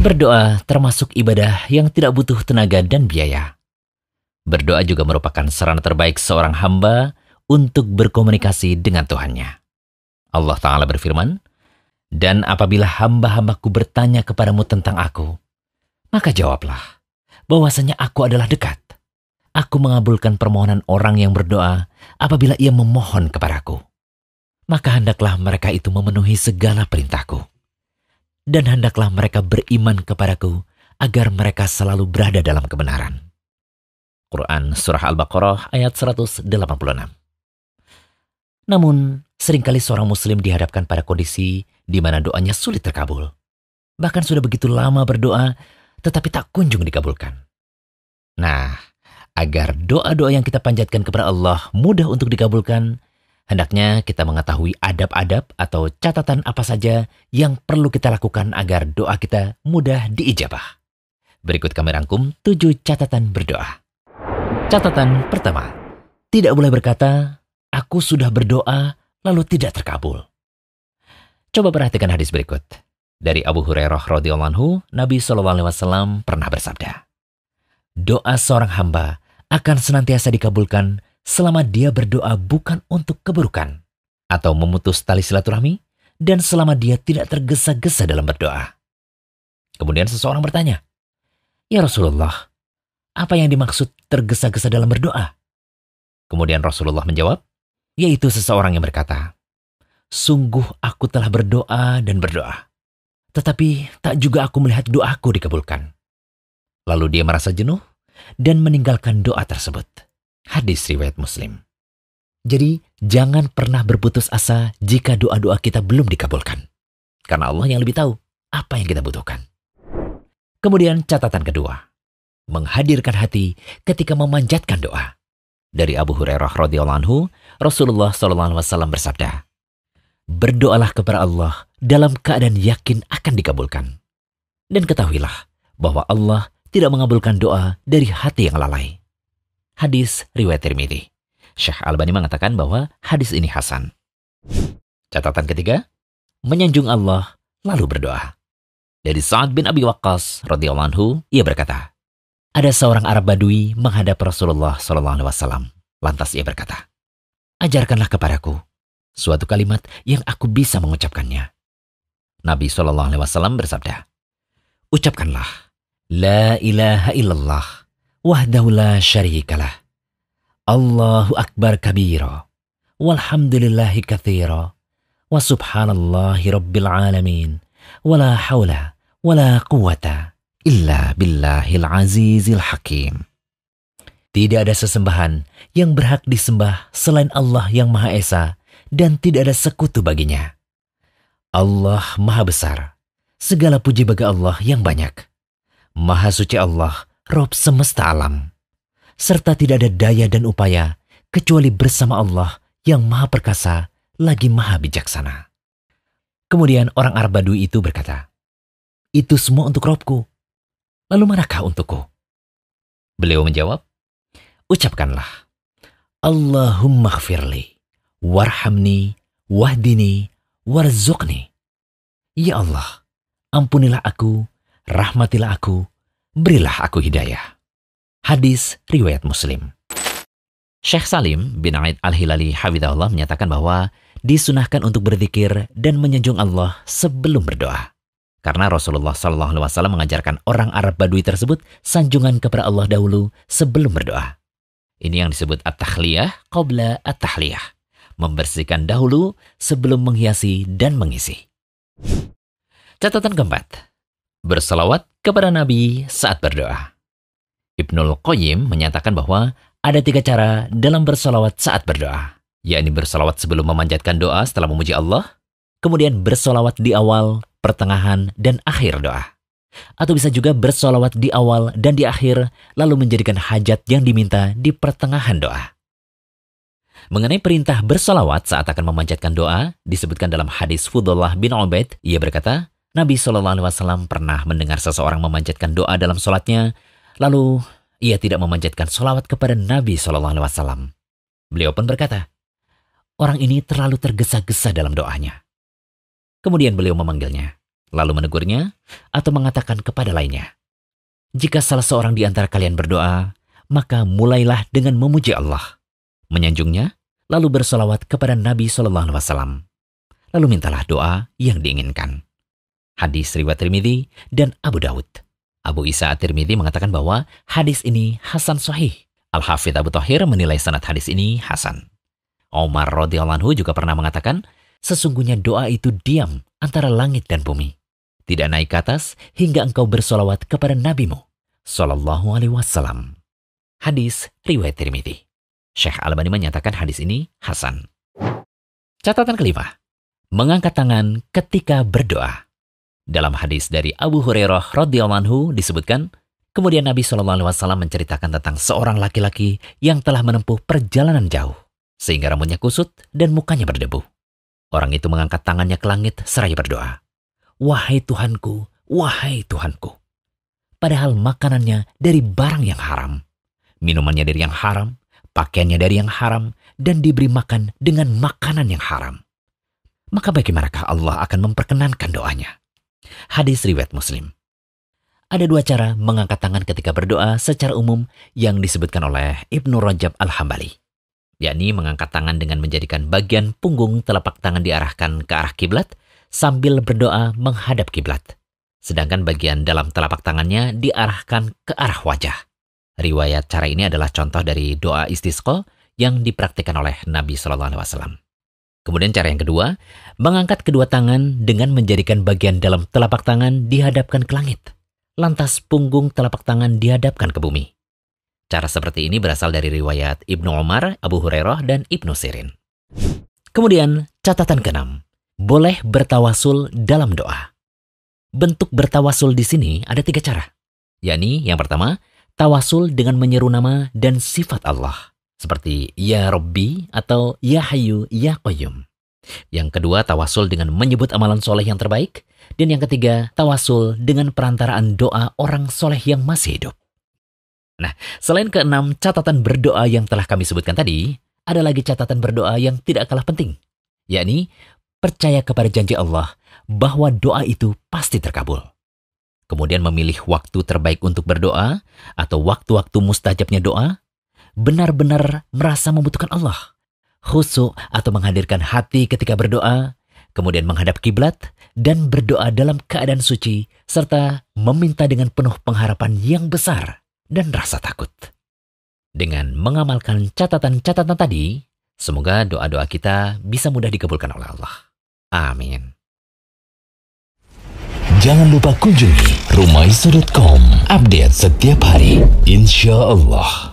Berdoa termasuk ibadah yang tidak butuh tenaga dan biaya. Berdoa juga merupakan sarana terbaik seorang hamba untuk berkomunikasi dengan Tuhannya. Allah Ta'ala berfirman, "Dan apabila hamba-hambaku bertanya kepadamu tentang aku, maka jawablah bahwasanya aku adalah dekat. Aku mengabulkan permohonan orang yang berdoa apabila ia memohon kepadaku. Maka hendaklah mereka itu memenuhi segala perintahku. Dan hendaklah mereka beriman kepadaku agar mereka selalu berada dalam kebenaran." Quran Surah Al-Baqarah ayat 186. Namun, seringkali seorang muslim dihadapkan pada kondisi di mana doanya sulit terkabul. Bahkan sudah begitu lama berdoa, tetapi tak kunjung dikabulkan. Nah, agar doa-doa yang kita panjatkan kepada Allah mudah untuk dikabulkan, hendaknya kita mengetahui adab-adab atau catatan apa saja yang perlu kita lakukan agar doa kita mudah diijabah. Berikut kami rangkum 7 catatan berdoa. Catatan pertama, tidak boleh berkata, "Aku sudah berdoa lalu tidak terkabul." Coba perhatikan hadis berikut. Dari Abu Hurairah radhiyallahu anhu, Nabi SAW pernah bersabda, "Doa seorang hamba akan senantiasa dikabulkan selama dia berdoa bukan untuk keburukan atau memutus tali silaturahmi dan selama dia tidak tergesa-gesa dalam berdoa." Kemudian seseorang bertanya, "Ya Rasulullah, apa yang dimaksud tergesa-gesa dalam berdoa?" Kemudian Rasulullah menjawab, yaitu seseorang yang berkata, "Sungguh aku telah berdoa dan berdoa, tetapi tak juga aku melihat doaku dikabulkan." Lalu dia merasa jenuh dan meninggalkan doa tersebut. Hadis riwayat Muslim. Jadi, jangan pernah berputus asa jika doa-doa kita belum dikabulkan. Karena Allah yang lebih tahu apa yang kita butuhkan. Kemudian catatan kedua, menghadirkan hati ketika memanjatkan doa. Dari Abu Hurairah radhiyallahu anhu, Rasulullah SAW bersabda, "Berdoalah kepada Allah dalam keadaan yakin akan dikabulkan. Dan ketahuilah bahwa Allah tidak mengabulkan doa dari hati yang lalai." Hadis riwayat Tirmidzi. Syekh Albani mengatakan bahwa hadis ini hasan. Catatan ketiga, menyanjung Allah lalu berdoa. Dari Sa'ad bin Abi Waqqas radhiyallahu anhu, ia berkata, ada seorang Arab Badui menghadap Rasulullah SAW. Lantas ia berkata, "Ajarkanlah kepadaku suatu kalimat yang aku bisa mengucapkannya." Nabi SAW bersabda, "Ucapkanlah, La ilaha illallah, wahdahu la syarikalah, Allahu akbar kabira, walhamdulillahi kathira, wa subhanallahi rabbil alamin, wa la hawla, wa la quwata, illa billahil azizil hakim." Tidak ada sesembahan yang berhak disembah selain Allah yang Maha Esa dan tidak ada sekutu baginya. Allah Maha Besar. Segala puji bagi Allah yang banyak. Maha suci Allah, Rob semesta alam. Serta tidak ada daya dan upaya kecuali bersama Allah yang Maha Perkasa lagi Maha Bijaksana. Kemudian orang Arab Badui itu berkata, "Itu semua untuk Robku. Lalu manakah untukku?" Beliau menjawab, "Ucapkanlah, Allahumma ghfirli, warhamni, wahdini, warzuqni." Ya Allah, ampunilah aku, rahmatilah aku, berilah aku hidayah. Hadis riwayat Muslim. Syekh Salim bin Aid Al-Hilali hafizahullah menyatakan bahwa disunahkan untuk berzikir dan menyanjung Allah sebelum berdoa. Karena Rasulullah SAW mengajarkan orang Arab Badui tersebut sanjungan kepada Allah dahulu sebelum berdoa. Ini yang disebut at-tahliyah qabla at-tahliyah. Membersihkan dahulu sebelum menghiasi dan mengisi. Catatan keempat, berselawat kepada Nabi saat berdoa. Ibnul Qayyim menyatakan bahwa ada 3 cara dalam berselawat saat berdoa, yakni berselawat sebelum memanjatkan doa setelah memuji Allah, kemudian berselawat di awal, pertengahan, dan akhir doa. Atau bisa juga bersolawat di awal dan di akhir, lalu menjadikan hajat yang diminta di pertengahan doa. Mengenai perintah bersolawat saat akan memanjatkan doa, disebutkan dalam hadis Fudullah bin Ubaid, ia berkata, Nabi SAW pernah mendengar seseorang memanjatkan doa dalam sholatnya, lalu ia tidak memanjatkan solawat kepada Nabi SAW. Beliau pun berkata, orang ini terlalu tergesa-gesa dalam doanya. Kemudian beliau memanggilnya. lalu menegurnya atau mengatakan kepada lainnya, "Jika salah seorang di antara kalian berdoa, maka mulailah dengan memuji Allah, menyanjungnya, lalu bersolawat kepada Nabi SAW. Lalu mintalah doa yang diinginkan." Hadis riwayat Tirmidzi dan Abu Daud. Abu Isa At-Tirmidzi mengatakan bahwa hadis ini hasan sahih. Al-Hafidz Abu Thahir menilai sanad hadis ini hasan. Umar radhiyallahu anhu juga pernah mengatakan, sesungguhnya doa itu diam antara langit dan bumi, tidak naik ke atas hingga engkau bersolawat kepada nabimu sallallahu alaihi wasallam. Hadis riwayat Tirmidzi. Syekh Albani menyatakan hadis ini hasan. Catatan kelima, mengangkat tangan ketika berdoa. Dalam hadis dari Abu Hurairah radhiyallahu anhu disebutkan, kemudian Nabi SAW menceritakan tentang seorang laki-laki yang telah menempuh perjalanan jauh, sehingga rambutnya kusut dan mukanya berdebu. Orang itu mengangkat tangannya ke langit seraya berdoa, "Wahai Tuhanku, wahai Tuhanku." Padahal makanannya dari barang yang haram, minumannya dari yang haram, pakaiannya dari yang haram, dan diberi makan dengan makanan yang haram. Maka bagaimanakah Allah akan memperkenankan doanya? Hadis riwayat Muslim. Ada dua cara mengangkat tangan ketika berdoa secara umum yang disebutkan oleh Ibnu Rajab Al-Hambali, yakni mengangkat tangan dengan menjadikan bagian punggung telapak tangan diarahkan ke arah kiblat sambil berdoa menghadap kiblat, sedangkan bagian dalam telapak tangannya diarahkan ke arah wajah. Riwayat cara ini adalah contoh dari doa istisqa yang dipraktikkan oleh Nabi SAW. Kemudian cara yang kedua, mengangkat kedua tangan dengan menjadikan bagian dalam telapak tangan dihadapkan ke langit, lantas punggung telapak tangan dihadapkan ke bumi. Cara seperti ini berasal dari riwayat Ibnu Umar, Abu Hurairah, dan Ibnu Sirin. Kemudian catatan keenam, boleh bertawasul dalam doa. Bentuk bertawasul di sini ada 3 cara, yakni yang pertama, tawasul dengan menyeru nama dan sifat Allah, seperti Ya Rabbi atau Ya Hayyu Ya Qayyum. Yang kedua, tawasul dengan menyebut amalan soleh yang terbaik. Dan yang ketiga, tawasul dengan perantaraan doa orang soleh yang masih hidup. Nah, selain keenam catatan berdoa yang telah kami sebutkan tadi, ada lagi catatan berdoa yang tidak kalah penting, yakni percaya kepada janji Allah bahwa doa itu pasti terkabul. Kemudian memilih waktu terbaik untuk berdoa atau waktu-waktu mustajabnya doa, benar-benar merasa membutuhkan Allah, khusyuk atau menghadirkan hati ketika berdoa, kemudian menghadap kiblat dan berdoa dalam keadaan suci, serta meminta dengan penuh pengharapan yang besar dan rasa takut. Dengan mengamalkan catatan-catatan tadi, semoga doa-doa kita bisa mudah dikabulkan oleh Allah. Amin. Jangan lupa kunjungi rumaiso.com, update setiap hari, insya Allah.